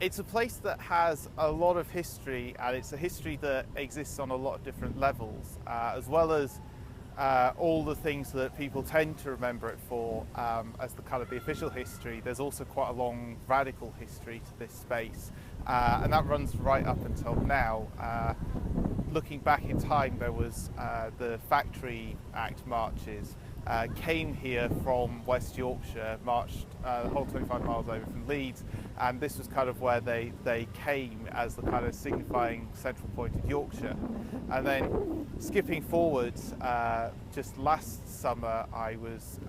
It's a place that has a lot of history, and it's a history that exists on a lot of different levels, as well as all the things that people tend to remember it for as the kind of the official history. There's also quite a long radical history to this space, and that runs right up until now. Looking back in time, there was the Factory Act marches came here from West Yorkshire, marched the whole 25 miles over from Leeds, and this was kind of where they came as the kind of signifying central point of Yorkshire. And then skipping forwards, just last summer I was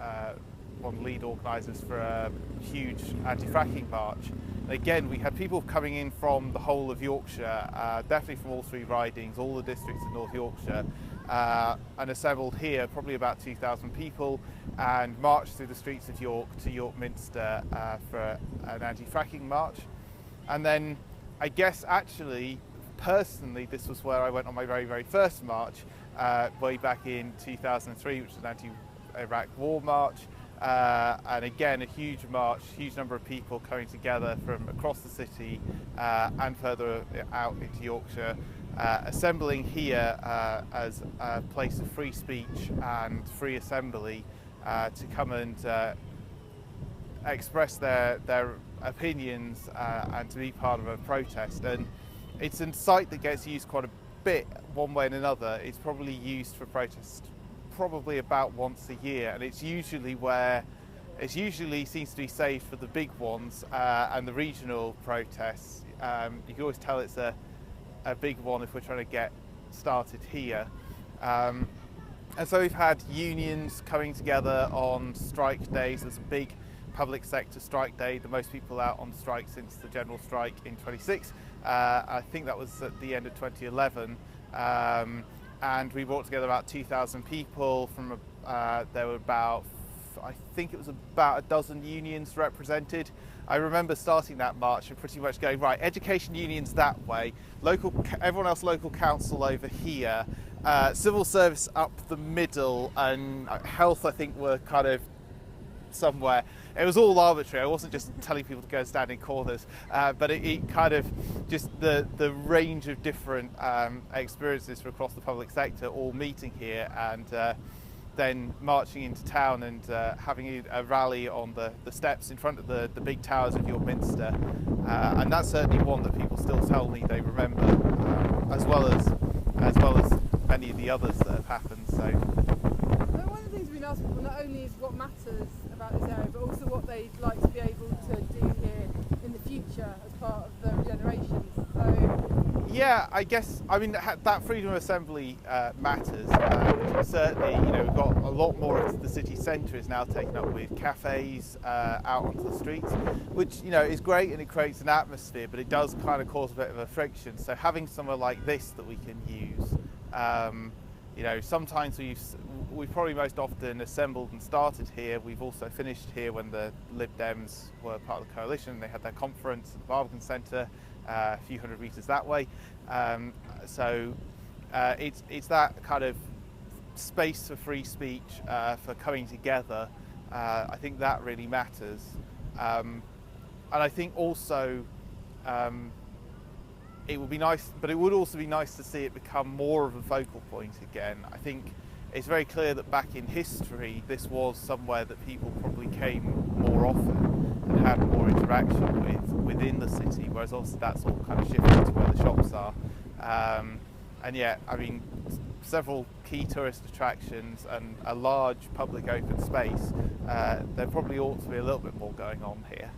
one of the lead organisers for a huge anti-fracking march. And again, we had people coming in from the whole of Yorkshire, definitely from all three ridings, all the districts of North Yorkshire, and assembled here, probably about 2,000 people, and marched through the streets of York to York Minster for an anti-fracking march. And then I guess actually, personally, this was where I went on my very, very first march, way back in 2003, which was an anti-Iraq war march. And again, a huge march, huge number of people coming together from across the city and further out into Yorkshire, assembling here as a place of free speech and free assembly to come and express their opinions and to be part of a protest. And it's a site that gets used quite a bit one way and another. It's probably used for protest probably about once a year, and it's usually seems to be saved for the big ones and the regional protests. You can always tell it's a big one if we're trying to get started here. And so we've had unions coming together on strike days. There's a big public sector strike day, the most people out on strike since the general strike in 26. I think that was at the end of 2011. And we brought together about 2,000 people from, there were about, I think it was about a dozen unions represented. I remember starting that march and pretty much going, right, education unions that way, everyone else local council over here, civil service up the middle, and health I think were kind of somewhere. It was all arbitrary. I wasn't just telling people to go and stand in corners, but it kind of just the range of different experiences from across the public sector all meeting here, and then marching into town and having a rally on the steps in front of the big towers of York Minster, and that's certainly one that people still tell me they remember, as well as many of the others that have happened. So one of the things we can ask people not only is what matters about this area, but also what they'd like to be able to do here in the future as part of the regeneration. So yeah, I guess, I mean, that freedom of assembly matters. Certainly, we've got a lot more of the city centre is now taken up with cafes out onto the streets, which, is great and it creates an atmosphere, but it does kind of cause a bit of a friction. So having somewhere like this that we can use, sometimes we've probably most often assembled and started here. We've also finished here when the Lib Dems were part of the coalition. They had their conference at the Barbican Centre, a few hundred metres that way. So it's that kind of space for free speech, for coming together. I think that really matters. And I think also it would be nice, but it would also be nice to see it become more of a focal point again. I think it's very clear that back in history, this was somewhere that people probably came more often and had more interaction within the city, whereas obviously that's all kind of shifted to where the shops are. And yet, I mean, several key tourist attractions and a large public open space, there probably ought to be a little bit more going on here.